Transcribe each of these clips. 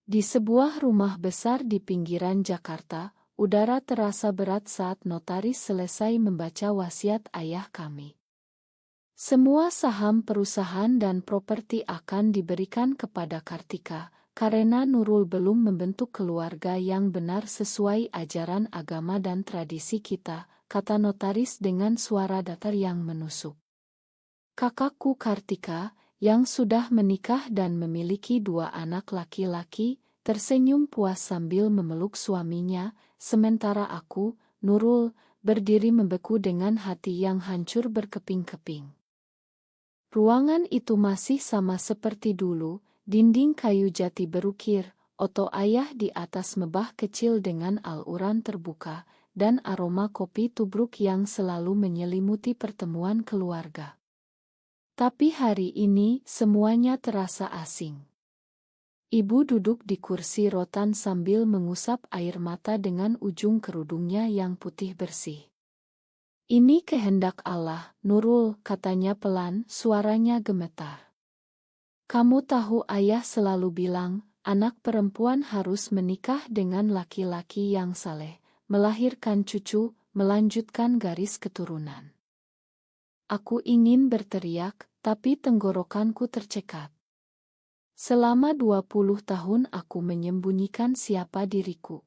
Di sebuah rumah besar di pinggiran Jakarta, udara terasa berat saat notaris selesai membaca wasiat ayah kami. Semua saham perusahaan dan properti akan diberikan kepada Kartika, karena Nurul belum membentuk keluarga yang benar sesuai ajaran agama dan tradisi kita, kata notaris dengan suara datar yang menusuk. Kakakku Kartika, yang sudah menikah dan memiliki 2 anak laki-laki, tersenyum puas sambil memeluk suaminya, sementara aku, Nurul, berdiri membeku dengan hati yang hancur berkeping-keping. Ruangan itu masih sama seperti dulu, dinding kayu jati berukir, oto ayah di atas mebah kecil dengan al-Quran terbuka, dan aroma kopi tubruk yang selalu menyelimuti pertemuan keluarga. Tapi hari ini semuanya terasa asing. Ibu duduk di kursi rotan sambil mengusap air mata dengan ujung kerudungnya yang putih bersih. Ini kehendak Allah, Nurul, katanya pelan, suaranya gemetar. Kamu tahu ayah selalu bilang, anak perempuan harus menikah dengan laki-laki yang saleh, melahirkan cucu, melanjutkan garis keturunan. Aku ingin berteriak, tapi tenggorokanku tercekat. Selama 20 tahun aku menyembunyikan siapa diriku.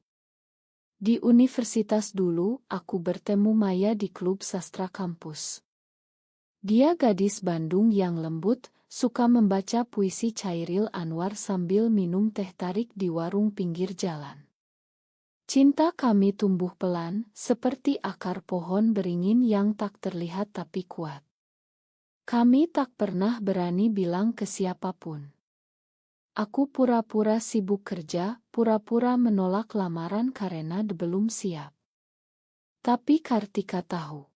Di universitas dulu, aku bertemu Maya di klub sastra kampus. Dia gadis Bandung yang lembut, suka membaca puisi Chairil Anwar sambil minum teh tarik di warung pinggir jalan. Cinta kami tumbuh pelan, seperti akar pohon beringin yang tak terlihat tapi kuat. Kami tak pernah berani bilang ke siapapun. Aku pura-pura sibuk kerja, pura-pura menolak lamaran karena belum siap. Tapi Kartika tahu.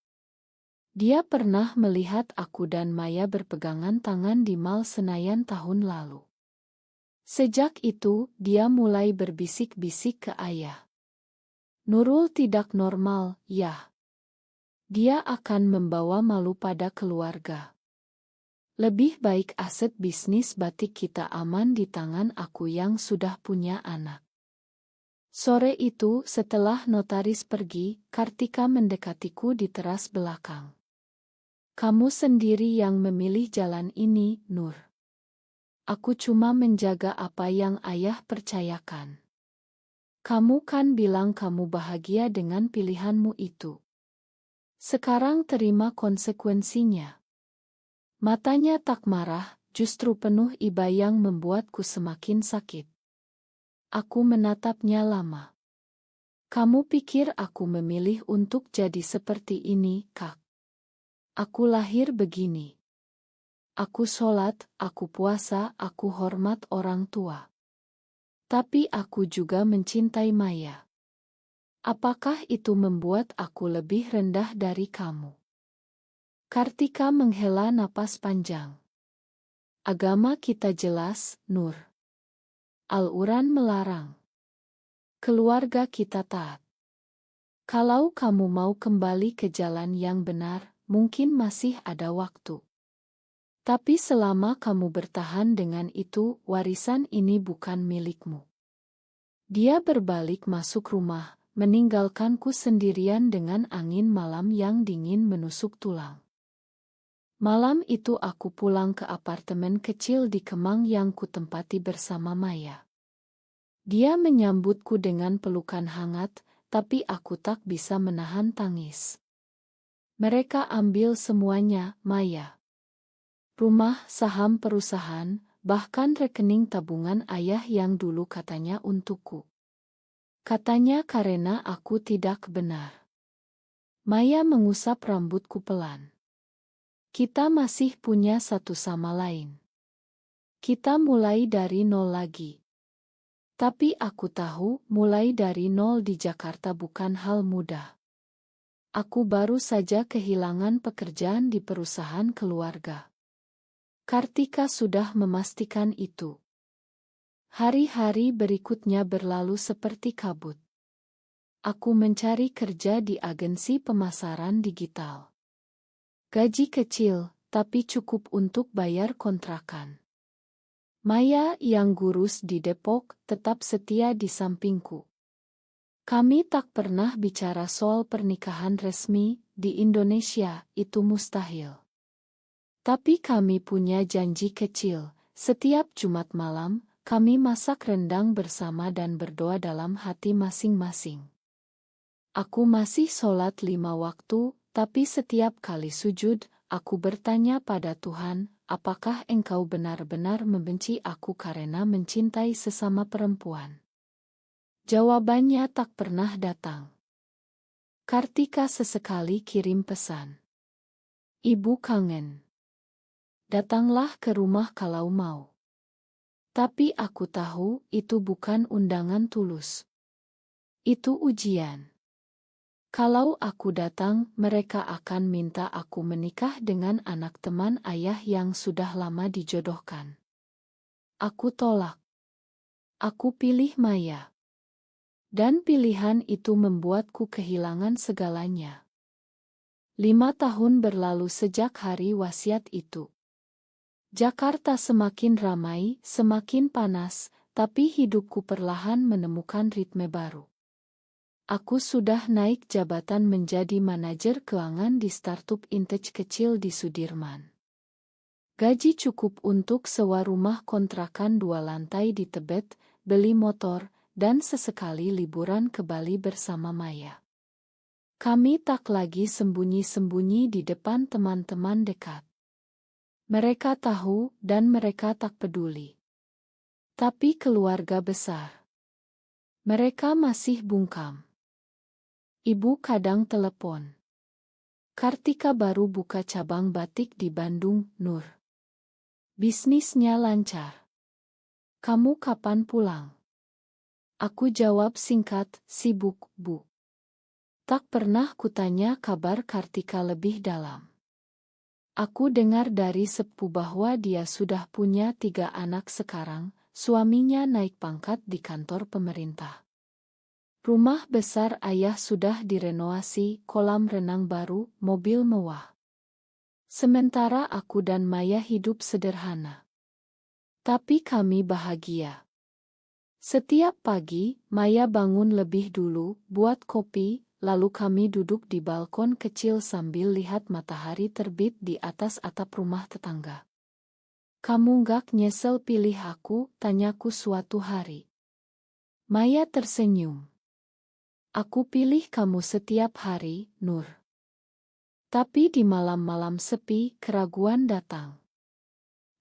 Dia pernah melihat aku dan Maya berpegangan tangan di Mall Senayan tahun lalu. Sejak itu, dia mulai berbisik-bisik ke ayah. Nurul tidak normal, ya. Dia akan membawa malu pada keluarga. Lebih baik aset bisnis batik kita aman di tangan aku yang sudah punya anak. Sore itu, setelah notaris pergi, Kartika mendekatiku di teras belakang. Kamu sendiri yang memilih jalan ini, Nur. Aku cuma menjaga apa yang ayah percayakan. Kamu kan bilang kamu bahagia dengan pilihanmu itu. Sekarang terima konsekuensinya. Matanya tak marah, justru penuh iba yang membuatku semakin sakit. Aku menatapnya lama. Kamu pikir aku memilih untuk jadi seperti ini, Kak? Aku lahir begini. Aku sholat, aku puasa, aku hormat orang tua. Tapi aku juga mencintai Maya. Apakah itu membuat aku lebih rendah dari kamu? Kartika menghela napas panjang. Agama kita jelas, Nur. Al-Quran melarang. Keluarga kita taat. Kalau kamu mau kembali ke jalan yang benar, mungkin masih ada waktu. Tapi selama kamu bertahan dengan itu, warisan ini bukan milikmu. Dia berbalik masuk rumah, meninggalkanku sendirian dengan angin malam yang dingin menusuk tulang. Malam itu aku pulang ke apartemen kecil di Kemang yang kutempati bersama Maya. Dia menyambutku dengan pelukan hangat, tapi aku tak bisa menahan tangis. Mereka ambil semuanya, Maya. Rumah, saham perusahaan, bahkan rekening tabungan ayah yang dulu katanya untukku. Katanya karena aku tidak benar. Maya mengusap rambutku pelan. Kita masih punya satu sama lain. Kita mulai dari nol lagi. Tapi aku tahu mulai dari nol di Jakarta bukan hal mudah. Aku baru saja kehilangan pekerjaan di perusahaan keluarga. Kartika sudah memastikan itu. Hari-hari berikutnya berlalu seperti kabut. Aku mencari kerja di agensi pemasaran digital. Gaji kecil, tapi cukup untuk bayar kontrakan. Maya yang gurus di Depok tetap setia di sampingku. Kami tak pernah bicara soal pernikahan resmi di Indonesia, itu mustahil. Tapi kami punya janji kecil. Setiap Jumat malam, kami masak rendang bersama dan berdoa dalam hati masing-masing. Aku masih sholat 5 waktu, tapi setiap kali sujud, aku bertanya pada Tuhan, apakah Engkau benar-benar membenci aku karena mencintai sesama perempuan? Jawabannya tak pernah datang. Kartika sesekali kirim pesan. Ibu kangen. Datanglah ke rumah kalau mau. Tapi aku tahu itu bukan undangan tulus. Itu ujian. Kalau aku datang, mereka akan minta aku menikah dengan anak teman ayah yang sudah lama dijodohkan. Aku tolak. Aku pilih Maya. Dan pilihan itu membuatku kehilangan segalanya. 5 tahun berlalu sejak hari wasiat itu. Jakarta semakin ramai, semakin panas, tapi hidupku perlahan menemukan ritme baru. Aku sudah naik jabatan menjadi manajer keuangan di startup vintage kecil di Sudirman. Gaji cukup untuk sewa rumah kontrakan 2 lantai di Tebet, beli motor, dan sesekali liburan ke Bali bersama Maya. Kami tak lagi sembunyi-sembunyi di depan teman-teman dekat. Mereka tahu dan mereka tak peduli. Tapi keluarga besar. Mereka masih bungkam. Ibu kadang telepon. Kartika baru buka cabang batik di Bandung, Nur. Bisnisnya lancar. Kamu kapan pulang? Aku jawab singkat, sibuk, Bu. Tak pernah kutanya kabar Kartika lebih dalam. Aku dengar dari sepupu bahwa dia sudah punya 3 anak sekarang, suaminya naik pangkat di kantor pemerintah. Rumah besar ayah sudah direnovasi, kolam renang baru, mobil mewah. Sementara aku dan Maya hidup sederhana. Tapi kami bahagia. Setiap pagi, Maya bangun lebih dulu, buat kopi, lalu kami duduk di balkon kecil sambil lihat matahari terbit di atas atap rumah tetangga. Kamu gak nyesel pilih aku? Tanyaku suatu hari. Maya tersenyum. Aku pilih kamu setiap hari, Nur. Tapi di malam-malam sepi, keraguan datang.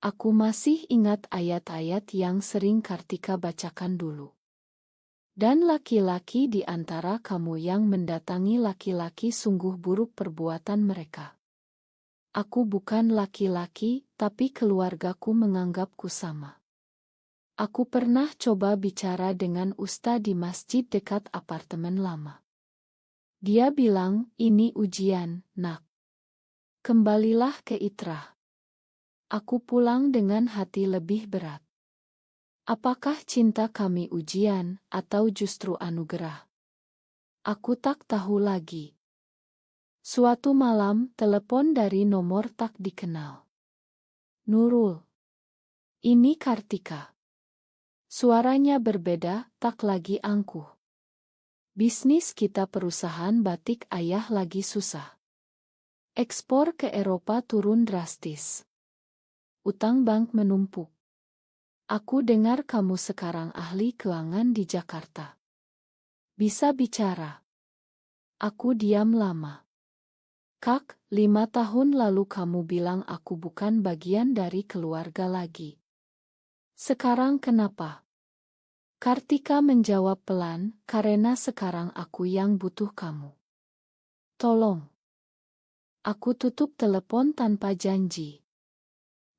Aku masih ingat ayat-ayat yang sering Kartika bacakan dulu. Dan laki-laki di antara kamu yang mendatangi laki-laki sungguh buruk perbuatan mereka. Aku bukan laki-laki, tapi keluargaku menganggapku sama. Aku pernah coba bicara dengan ustaz di masjid dekat apartemen lama. Dia bilang, ini ujian, nak. Kembalilah ke Itrah. Aku pulang dengan hati lebih berat. Apakah cinta kami ujian, atau justru anugerah? Aku tak tahu lagi. Suatu malam, telepon dari nomor tak dikenal. Nurul. Ini Kartika. Suaranya berbeda, tak lagi angkuh. Bisnis kita perusahaan batik ayah lagi susah. Ekspor ke Eropa turun drastis. Utang bank menumpuk. Aku dengar kamu sekarang ahli keuangan di Jakarta. Bisa bicara. Aku diam lama. Kak, 5 tahun lalu kamu bilang aku bukan bagian dari keluarga lagi. Sekarang kenapa? Kartika menjawab pelan, karena sekarang aku yang butuh kamu. Tolong. Aku tutup telepon tanpa janji.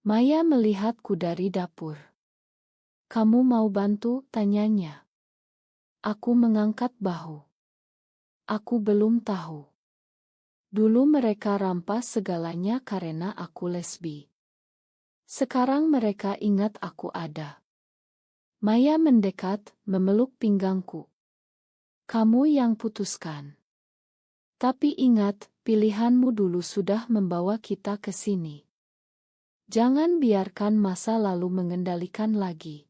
Maya melihatku dari dapur. Kamu mau bantu? Tanyanya. Aku mengangkat bahu. Aku belum tahu. Dulu mereka rampas segalanya karena aku lesbi. Sekarang mereka ingat aku ada. Maya mendekat, memeluk pinggangku. Kamu yang putuskan. Tapi ingat, pilihanmu dulu sudah membawa kita ke sini. Jangan biarkan masa lalu mengendalikan lagi.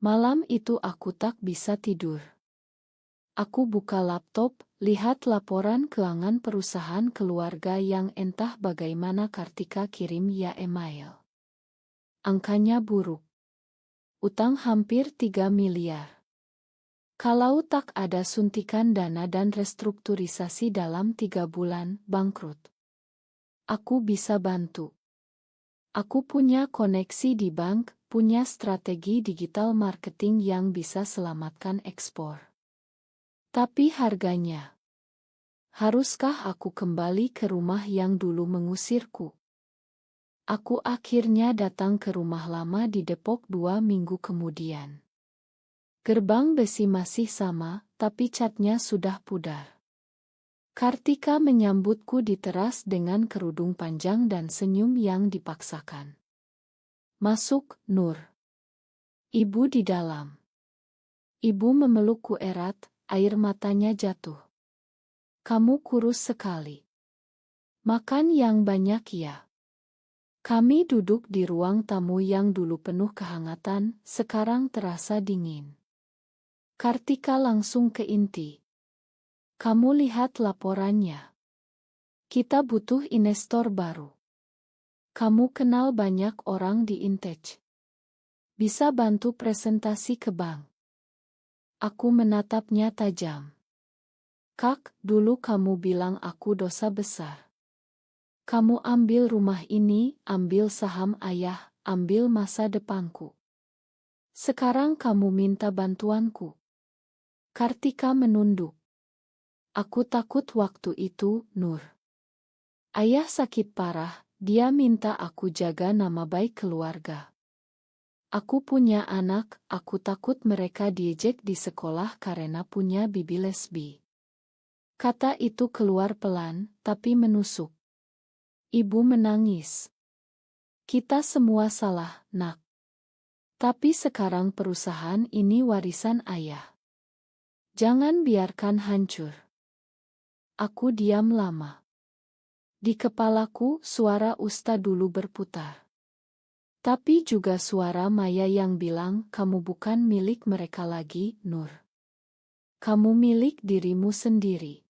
Malam itu aku tak bisa tidur. Aku buka laptop, lihat laporan keuangan perusahaan keluarga yang entah bagaimana Kartika kirim ya email. Angkanya buruk. Utang hampir 3 miliar. Kalau tak ada suntikan dana dan restrukturisasi dalam 3 bulan, bangkrut. Aku bisa bantu. Aku punya koneksi di bank, punya strategi digital marketing yang bisa selamatkan ekspor. Tapi harganya. Haruskah aku kembali ke rumah yang dulu mengusirku? Aku akhirnya datang ke rumah lama di Depok 2 minggu kemudian. Gerbang besi masih sama, tapi catnya sudah pudar. Kartika menyambutku di teras dengan kerudung panjang dan senyum yang dipaksakan. Masuk, Nur. Ibu di dalam. Ibu memelukku erat, air matanya jatuh. Kamu kurus sekali. Makan yang banyak ya. Kami duduk di ruang tamu yang dulu penuh kehangatan, sekarang terasa dingin. Kartika langsung ke inti. Kamu lihat laporannya. Kita butuh investor baru. Kamu kenal banyak orang di Intech. Bisa bantu presentasi ke bank. Aku menatapnya tajam. Kak, dulu kamu bilang aku dosa besar. Kamu ambil rumah ini, ambil saham ayah, ambil masa depanku. Sekarang kamu minta bantuanku. Kartika menunduk. Aku takut waktu itu, Nur. Ayah sakit parah, dia minta aku jaga nama baik keluarga. Aku punya anak, aku takut mereka diejek di sekolah karena punya bibi lesbi. Kata itu keluar pelan, tapi menusuk. Ibu menangis. Kita semua salah, Nak. Tapi sekarang perusahaan ini warisan ayah. Jangan biarkan hancur. Aku diam lama. Di kepalaku suara Usta dulu berputar. Tapi juga suara Maya yang bilang kamu bukan milik mereka lagi, Nur. Kamu milik dirimu sendiri.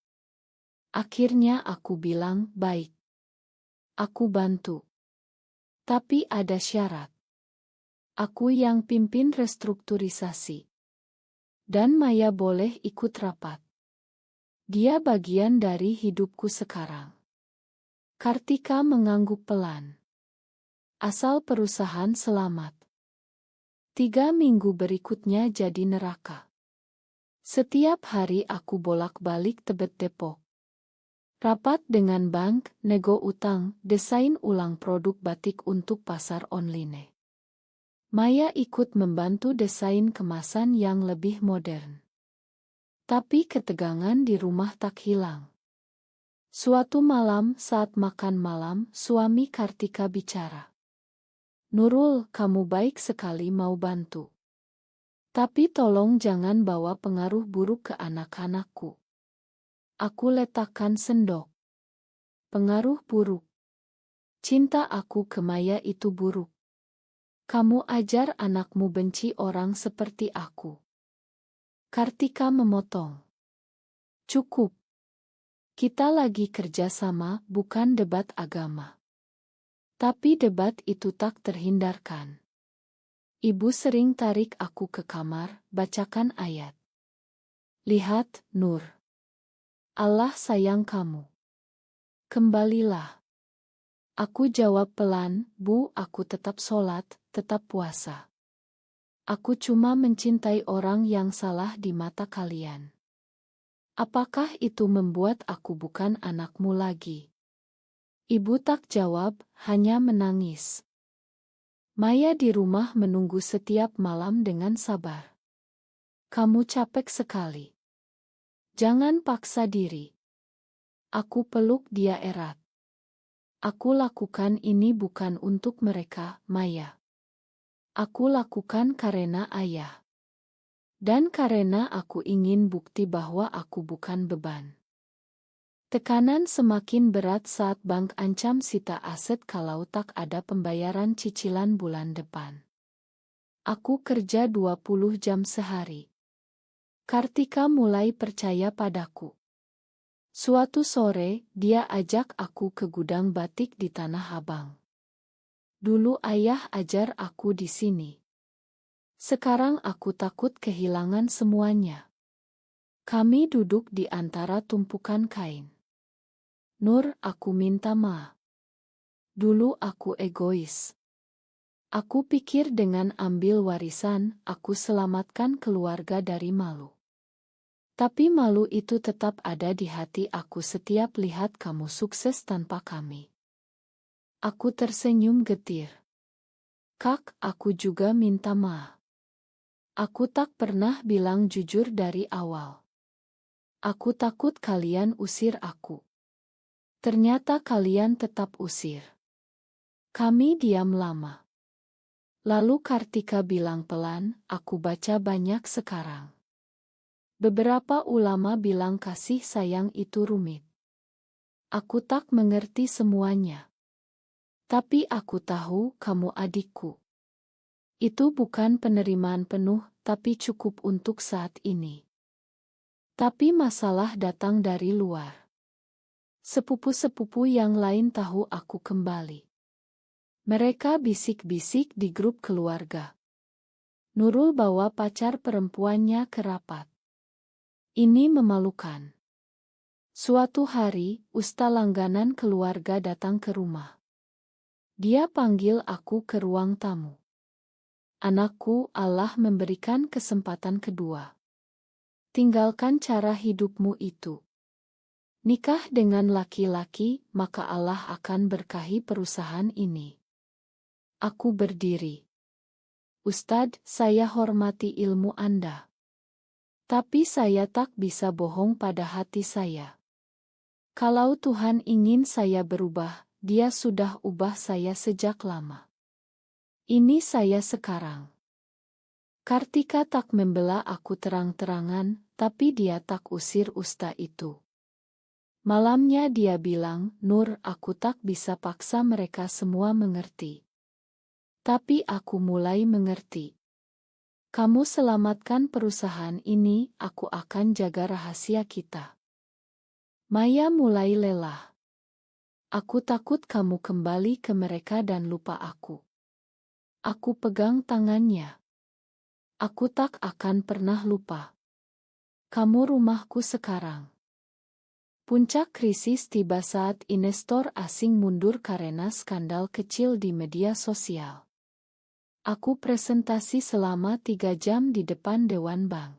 Akhirnya aku bilang, baik. Aku bantu. Tapi ada syarat. Aku yang pimpin restrukturisasi. Dan Maya boleh ikut rapat. Dia bagian dari hidupku sekarang. Kartika mengangguk pelan. Asal perusahaan selamat. 3 minggu berikutnya jadi neraka. Setiap hari aku bolak-balik Tebet Depok. Rapat dengan bank, nego utang, desain ulang produk batik untuk pasar online. Maya ikut membantu desain kemasan yang lebih modern. Tapi ketegangan di rumah tak hilang. Suatu malam saat makan malam, suami Kartika bicara. Nurul, kamu baik sekali mau bantu. Tapi tolong jangan bawa pengaruh buruk ke anak-anakku. Aku letakkan sendok. Pengaruh buruk. Cinta aku ke Maya itu buruk. Kamu ajar anakmu benci orang seperti aku. Kartika memotong. Cukup. Kita lagi kerja sama, bukan debat agama. Tapi debat itu tak terhindarkan. Ibu sering tarik aku ke kamar, bacakan ayat. Lihat, Nur. Allah sayang kamu. Kembalilah. Aku jawab pelan, Bu, aku tetap sholat, tetap puasa. Aku cuma mencintai orang yang salah di mata kalian. Apakah itu membuat aku bukan anakmu lagi? Ibu tak jawab, hanya menangis. Maya di rumah menunggu setiap malam dengan sabar. Kamu capek sekali. Jangan paksa diri. Aku peluk dia erat. Aku lakukan ini bukan untuk mereka, Maya. Aku lakukan karena ayah. Dan karena aku ingin bukti bahwa aku bukan beban. Tekanan semakin berat saat bank ancam sita aset kalau tak ada pembayaran cicilan bulan depan. Aku kerja 20 jam sehari. Kartika mulai percaya padaku. Suatu sore, dia ajak aku ke gudang batik di Tanah Abang. Dulu ayah ajar aku di sini. Sekarang aku takut kehilangan semuanya. Kami duduk di antara tumpukan kain. Nur, aku minta maaf. Dulu aku egois. Aku pikir dengan ambil warisan, aku selamatkan keluarga dari malu. Tapi malu itu tetap ada di hati aku setiap lihat kamu sukses tanpa kami. Aku tersenyum getir. Kak, aku juga minta maaf. Aku tak pernah bilang jujur dari awal. Aku takut kalian usir aku. Ternyata kalian tetap usir. Kami diam lama. Lalu Kartika bilang pelan, aku baca banyak sekarang. Beberapa ulama bilang kasih sayang itu rumit. Aku tak mengerti semuanya. Tapi aku tahu kamu adikku. Itu bukan penerimaan penuh, tapi cukup untuk saat ini. Tapi masalah datang dari luar. Sepupu-sepupu yang lain tahu aku kembali. Mereka bisik-bisik di grup keluarga. Nurul bawa pacar perempuannya ke rapat. Ini memalukan. Suatu hari, ustaz langganan keluarga datang ke rumah. Dia panggil aku ke ruang tamu. Anakku, Allah memberikan kesempatan kedua. Tinggalkan cara hidupmu itu. Nikah dengan laki-laki, maka Allah akan berkahi perusahaan ini. Aku berdiri. Ustadz, saya hormati ilmu Anda. Tapi saya tak bisa bohong pada hati saya. Kalau Tuhan ingin saya berubah, Dia sudah ubah saya sejak lama. Ini saya sekarang. Kartika tak membela aku terang-terangan, tapi dia tak usir ustaz itu. Malamnya dia bilang, Nur, aku tak bisa paksa mereka semua mengerti. Tapi aku mulai mengerti. Kamu selamatkan perusahaan ini, aku akan jaga rahasia kita. Maya mulai lelah. Aku takut kamu kembali ke mereka dan lupa aku. Aku pegang tangannya. Aku tak akan pernah lupa. Kamu rumahku sekarang. Puncak krisis tiba saat investor asing mundur karena skandal kecil di media sosial. Aku presentasi selama 3 jam di depan Dewan Bank.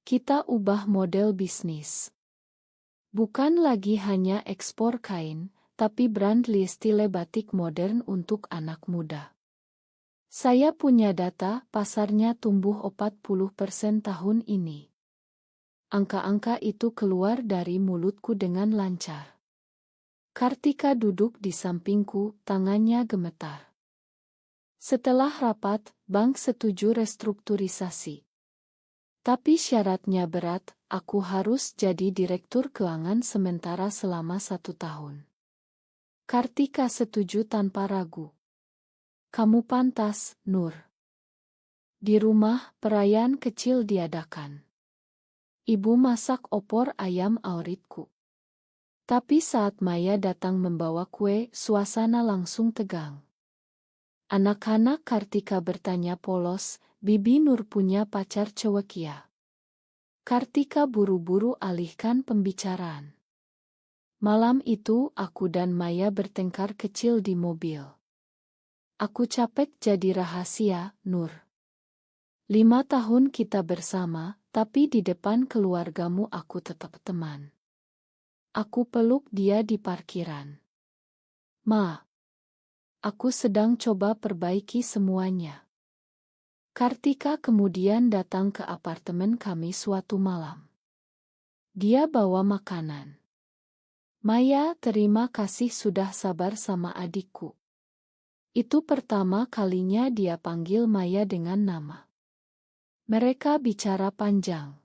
Kita ubah model bisnis. Bukan lagi hanya ekspor kain, tapi brand style batik modern untuk anak muda. Saya punya data, pasarnya tumbuh 40% tahun ini. Angka-angka itu keluar dari mulutku dengan lancar. Kartika duduk di sampingku, tangannya gemetar. Setelah rapat, bank setuju restrukturisasi. Tapi syaratnya berat, aku harus jadi direktur keuangan sementara selama 1 tahun. Kartika setuju tanpa ragu. Kamu pantas, Nur. Di rumah, perayaan kecil diadakan. Ibu masak opor ayam awritku. Tapi saat Maya datang membawa kue, suasana langsung tegang. Anak-anak Kartika bertanya polos, Bibi Nur punya pacar cewek ya? Kartika buru-buru alihkan pembicaraan. Malam itu, aku dan Maya bertengkar kecil di mobil. Aku capek jadi rahasia, Nur. 5 tahun kita bersama, tapi di depan keluargamu aku tetap teman. Aku peluk dia di parkiran. Ma, aku sedang coba perbaiki semuanya. Kartika kemudian datang ke apartemen kami suatu malam. Dia bawa makanan. Maya, terima kasih sudah sabar sama adikku. Itu pertama kalinya dia panggil Maya dengan nama. Mereka bicara panjang.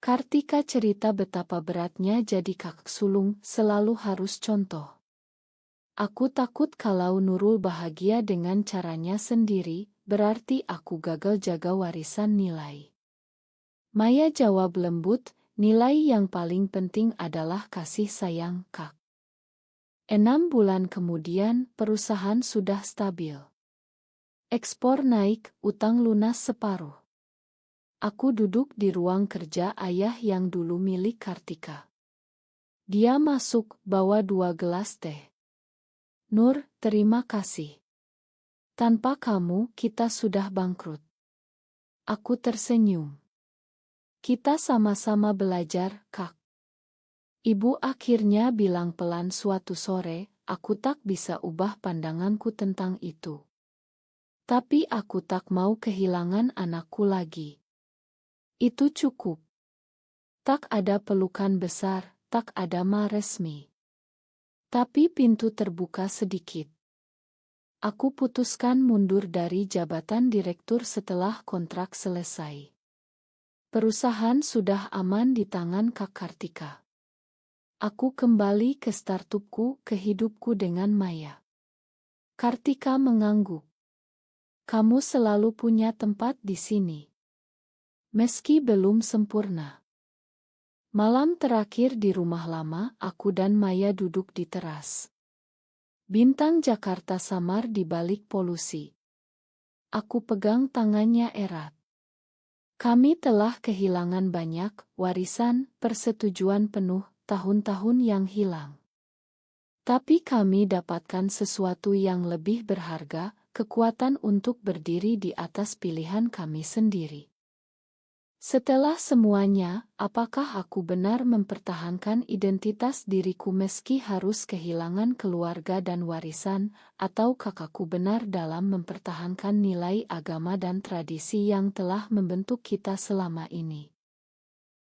Kartika cerita betapa beratnya jadi kakak sulung, selalu harus contoh. Aku takut kalau Nurul bahagia dengan caranya sendiri, berarti aku gagal jaga warisan nilai. Maya jawab lembut, nilai yang paling penting adalah kasih sayang, Kak. 6 bulan kemudian, perusahaan sudah stabil. Ekspor naik, utang lunas separuh. Aku duduk di ruang kerja ayah yang dulu milik Kartika. Dia masuk, bawa 2 gelas teh. Nur, terima kasih. Tanpa kamu, kita sudah bangkrut. Aku tersenyum. Kita sama-sama belajar, Kak. Ibu akhirnya bilang pelan suatu sore, aku tak bisa ubah pandanganku tentang itu. Tapi aku tak mau kehilangan anakku lagi. Itu cukup. Tak ada pelukan besar, tak ada ma resmi. Tapi pintu terbuka sedikit. Aku putuskan mundur dari jabatan direktur setelah kontrak selesai. Perusahaan sudah aman di tangan Kak Kartika. Aku kembali ke startupku, ke hidupku dengan Maya. Kartika mengangguk. Kamu selalu punya tempat di sini. Meski belum sempurna. Malam terakhir di rumah lama, aku dan Maya duduk di teras. Bintang Jakarta samar di balik polusi. Aku pegang tangannya erat. Kami telah kehilangan banyak, warisan, persetujuan penuh, tahun-tahun yang hilang. Tapi kami dapatkan sesuatu yang lebih berharga, kekuatan untuk berdiri di atas pilihan kami sendiri. Setelah semuanya, apakah aku benar mempertahankan identitas diriku meski harus kehilangan keluarga dan warisan, atau kakakku benar dalam mempertahankan nilai agama dan tradisi yang telah membentuk kita selama ini?